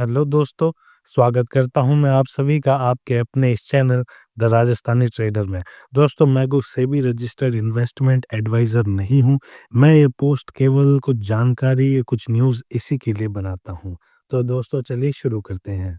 Hello दोस्तों, स्वागत करता हूँ मैं आप सभी का आपके अपने इस चैनल द राजस्थानी ट्रेडर में। दोस्तों, मैं कोई सेबी रजिस्टर्ड इन्वेस्टमेंट एडवाइज़र नहीं हूँ। मैं ये पोस्ट केवल कुछ जानकारी, कुछ न्यूज़ इसी के लिए बनाता हूँ। तो दोस्तों, चलिए शुरू करते हैं।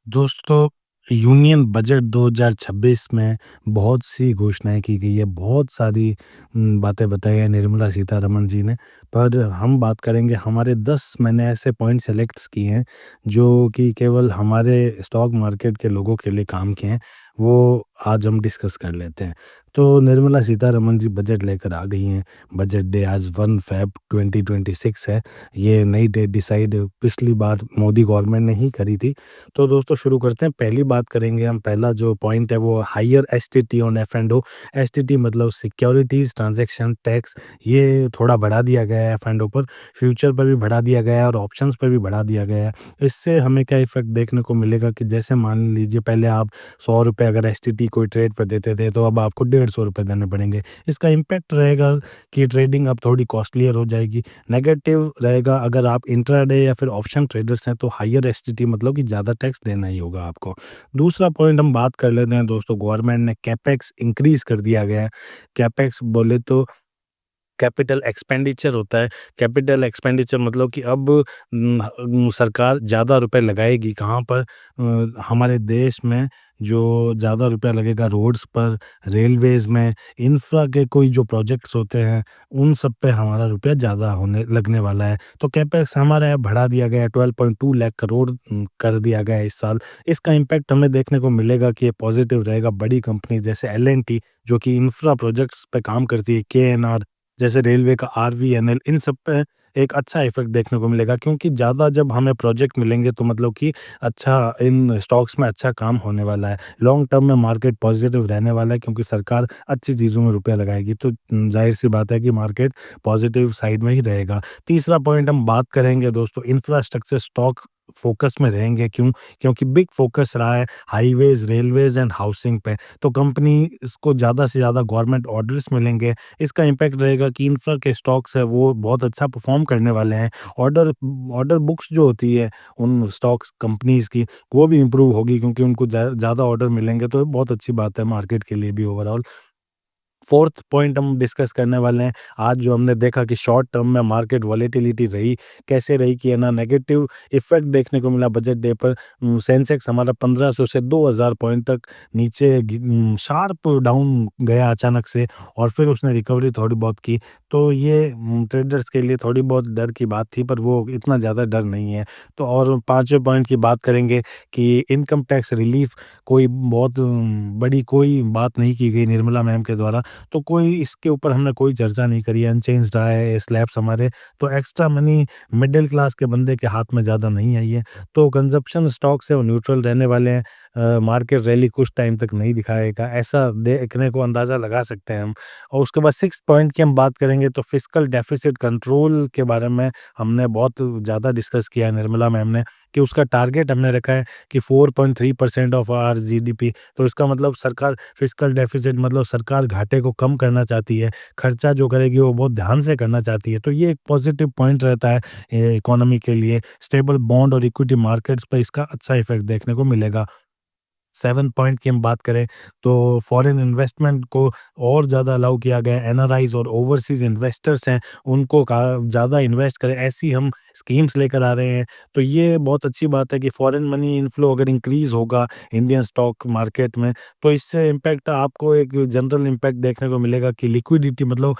दोस्तों, यूनियन बजट 2026 में बहुत सी घोषणाएँ की गई है, बहुत सारी बातें बताई है निर्मला सीतारमण जी ने। पर हम बात करेंगे, हमारे 10 मैंने ऐसे पॉइंट सेलेक्ट्स किए हैं, जो कि केवल हमारे स्टॉक मार्केट के लोगों के लिए काम के हैं, वो आज हम डिस्कस कर लेते हैं। तो निर्मला सीतारमण जी बजट लेकर आ गई हैं। बजट डे आज 1 फ़ेब 2026 है। ये नई डेट डिसाइड पिछली बार मोदी गवर्नमेंट ने ही करी थी। तो दोस्तों, शुरू करते हैं। पहली बात करेंगे हम, पहला जो पॉइंट है वो higher STT on F&O. STT मतलब सिक्योरिटीज़ ट्रांज़ैक्शन टैक्स, ये थोड़ा बढ़ा दिया गया है एफ&ओ पर, फ्यूचर पर भी बढ़ा दिया गया है और ऑप्शंस पर भी बढ़ा दिया गया है। इससे हमें क्या इफ़ेक्ट देखने को मिलेगा कि जैसे मान लीजिए पहले आप ₹100 अगर एसटीटी कोई ट्रेड पर देते थे, तो अब आपको ₹150 देने पड़ेंगे। इसका इम्पैक्ट रहेगा कि ट्रेडिंग अब थोड़ी कॉस्टलियर हो जाएगी। नेगेटिव रहेगा अगर आप इंट्राडे या फिर ऑप्शन ट्रेडर्स हैं, तो हायर एसटीटी मतलब कि ज़्यादा टैक्स देना ही होगा आपको। दूसरा पॉइंट हम बात कर लेते हैं दोस्तों, गवर्नमेंट ने कैपेक्स इंक्रीज़ कर दिया गया है। कैपेक्स बोले तो कैपिटल एक्सपेंडिचर होता है। कैपिटल एक्सपेंडिचर मतलब कि अब सरकार ज़्यादा रुपए लगाएगी कहाँ पर? हमारे देश में जो ज़्यादा रुपया लगेगा रोड्स पर, रेलवेज़ में, इंफ्रा के कोई जो प्रोजेक्ट्स होते हैं, उन सब पे हमारा रुपया ज़्यादा होने लगने वाला है। तो कैपेक्स हमारा यहाँ बढ़ा दिया गया है, 12.2 लाख करोड़ कर दिया गया है इस साल। इसका इम्पैक्ट हमें देखने को मिलेगा कि ये पॉज़िटिव रहेगा। बड़ी कंपनी जैसे एल&टी, जो कि इंफ्रा प्रोजेक्ट्स पे काम करती है, केएनआर, जैसे रेलवे का आरवीएनएल, इन सब पे एक अच्छा इफ़ेक्ट देखने को मिलेगा, क्योंकि ज़्यादा जब हमें प्रोजेक्ट मिलेंगे तो मतलब कि अच्छा इन स्टॉक्स में अच्छा काम होने वाला है। लॉन्ग टर्म में मार्केट पॉज़िटिव रहने वाला है, क्योंकि सरकार अच्छी चीज़ों में रुपया लगाएगी, तो ज़ाहिर-सी बात है कि मार्केट पॉज़िटिव साइड में ही रहेगा। तीसरा पॉइंट हम बात करेंगे दोस्तों, इंफ्रास्ट्रक्चर स्टॉक फ़ोकस में रहेंगे। क्यों? क्योंकि बिग फ़ोकस रहा है हाईवेज़, रेलवेज़ एंड हाउसिंग पे। तो कंपनी इसको ज़्यादा से ज़्यादा गवर्नमेंट ऑर्डर्स मिलेंगे। इसका इम्पैक्ट रहेगा कि इंफ्रा के स्टॉक्स है वो बहुत अच्छा परफॉर्म करने वाले हैं। ऑर्डर ऑर्डर बुक्स जो होती है उन स्टॉक्स कंपनीज़ की, वो भी इम्प्रूव होगी, क्योंकि उनको ज़्यादा ऑर्डर मिलेंगे, तो ये बहुत अच्छी बात है मार्केट के लिए भी ओवरऑल। फोर्थ पॉइंट हम डिस्कस करने वाले हैं। आज जो हमने देखा कि शॉर्ट टर्म में मार्केट वॉलेटिलिटी रही, कैसे रही कि है ना, नेगेटिव इफ़ेक्ट देखने को मिला बजट डे पर। सेंसेक्स हमारा 1500 से 2000 पॉइंट तक नीचे शार्प डाउन गया अचानक से, और फिर उसने रिकवरी थोड़ी बहुत की। तो ये ट्रेडर्स के लिए थोड़ी बहुत डर की बात थी, पर वो इतना ज़्यादा डर नहीं है। तो और पाँचवें पॉइंट की बात करेंगे कि इनकम टैक्स रिलीफ़, कोई बहुत बड़ी कोई बात नहीं की गई निर्मला मैम के द्वारा। तो कोई इसके ऊपर हमने कोई चर्चा नहीं करी है, अनचेंज्ड रहा है ये स्लैब्स हमारे। तो एक्स्ट्रा मनी मिडिल क्लास के बंदे के हाथ में ज़्यादा नहीं आई है। तो कंज़प्शन स्टॉक्स है वो न्यूट्रल रहने वाले हैं। मार्केट रैली कुछ टाइम तक नहीं दिखाएगा, ऐसा देखने को अंदाज़ा लगा सकते हैं हम। और उसके बाद सिक्स्थ पॉइंट की हम बात करेंगे, तो फिस्कल डेफिसिट कंट्रोल के बारे में हमने बहुत ज़्यादा डिस्कस किया है निर्मला मैम ने, कि उसका टारगेट हमने रखा है कि 4.3% ऑफ आवर जीडीपी। तो इसका मतलब सरकार फिस्कल डेफिसिट मतलब सरकार घाटे को कम करना चाहती है, खर्चा जो करेगी वो बहुत ध्यान से करना चाहती है। तो ये एक पॉजिटिव पॉइंट रहता है इकोनॉमी के लिए। स्टेबल बॉन्ड और इक्विटी मार्केट्स पर इसका अच्छा इफेक्ट देखने को मिलेगा। 7 पॉइंट की हम बात करें, तो फॉरेन इन्वेस्टमेंट को और ज़्यादा अलाउ किया गया है। एनआरआईज़ और ओवरसीज़ इन्वेस्टर्स हैं, उनको ज़्यादा इन्वेस्ट करें, ऐसी हम स्कीम्स लेकर आ रहे हैं। तो ये बहुत अच्छी बात है कि फॉरेन मनी इनफ्लो अगर इंक्रीज़ होगा इंडियन स्टॉक मार्केट में, तो इससे इम्पैक्ट आपको एक जनरल इम्पैक्ट देखने को मिलेगा कि लिक्विडिटी मतलब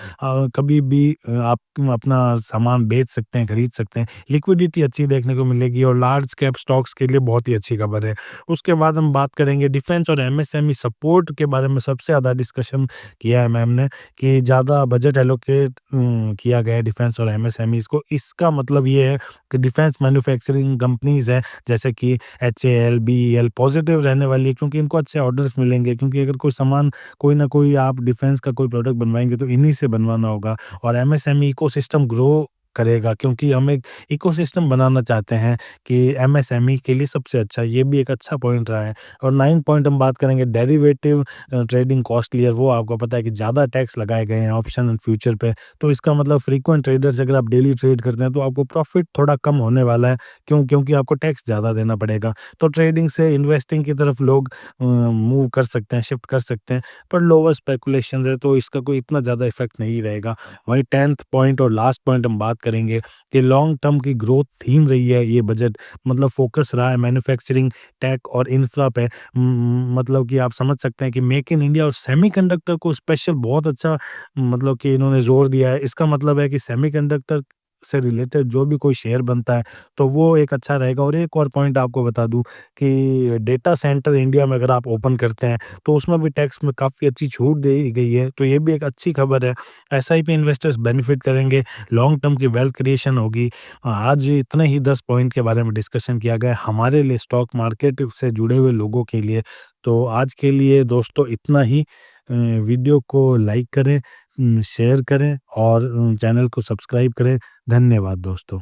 कभी भी आप अपना सामान बेच सकते हैं, खरीद सकते हैं। लिक्विडिटी अच्छी देखने को मिलेगी, और लार्ज कैप स्टॉक्स के लिए बहुत ही अच्छी खबर है। उसके बाद हम बात करेंगे डिफेंस और एमएसएमई सपोर्ट के बारे में। सबसे ज़्यादा डिस्कशन किया है मैम ने कि ज़्यादा बजट एलोकेट किया गया है डिफेंस और एमएसएमईज़ को। इसका मतलब ये है कि डिफेंस मैन्युफैक्चरिंग कंपनीज़ हैं जैसे कि एचएएल, बीईएल पॉजिटिव रहने वाली है, क्योंकि इनको अच्छे ऑर्डर्स मिलेंगे, क्योंकि अगर कोई सामान कोई ना कोई आप डिफेंस का कोई प्रोडक्ट बनवाएँगे तो इन्हीं से बनवाना होगा। और एमएसएमई इकोसिस्टम ग्रो करेगा, क्योंकि हम एक इकोसिस्टम बनाना चाहते हैं कि एमएसएमई के लिए सबसे अच्छा, ये भी एक अच्छा पॉइंट रहा है। और 9 पॉइंट हम बात करेंगे डेरिवेटिव ट्रेडिंग कॉस्टलियर, वो आपको पता है कि ज़्यादा टैक्स लगाए गए हैं ऑप्शन एंड फ्यूचर पे। तो इसका मतलब फ्रीक्वेंट ट्रेडर्स अगर आप डेली ट्रेड करते हैं तो आपको प्रॉफिट थोड़ा कम होने वाला है। क्यों? क्योंकि आपको टैक्स ज़्यादा देना पड़ेगा। तो ट्रेडिंग से इन्वेस्टिंग की तरफ लोग मूव कर सकते हैं, शिफ्ट कर सकते हैं, पर लोअर स्पेकुलेशन है तो इसका कोई इतना ज़्यादा इफेक्ट नहीं रहेगा। वहीं 10th पॉइंट और लास्ट पॉइंट हम बात करेंगे कि लॉन्ग टर्म की ग्रोथ थीम रही है ये बजट, मतलब फोकस रहा है मैन्युफैक्चरिंग, टेक और इंफ्रा पे। मतलब कि आप समझ सकते हैं कि मेक इन इंडिया और सेमीकंडक्टर को स्पेशल बहुत अच्छा मतलब कि इन्होंने ज़ोर दिया है। इसका मतलब है कि सेमीकंडक्टर से रिलेटेड जो भी कोई शेयर बनता है, तो वो एक अच्छा रहेगा। और एक और पॉइंट आपको बता दूँ कि डेटा सेंटर इंडिया में अगर आप ओपन करते हैं, तो उसमें भी टैक्स में काफ़ी अच्छी छूट दी गई है, तो ये भी एक अच्छी खबर है। एसआईपी इन्वेस्टर्स बेनिफिट करेंगे, लॉन्ग टर्म की वेल्थ क्रिएशन होगी। आज इतने ही 10 पॉइंट के बारे में डिस्कशन किया गया है हमारे लिए, स्टॉक मार्केट से जुड़े हुए लोगों के लिए। तो आज के लिए दोस्तों इतना ही। वीडियो को लाइक करें, शेयर करें और चैनल को सब्सक्राइब करें। धन्यवाद दोस्तों।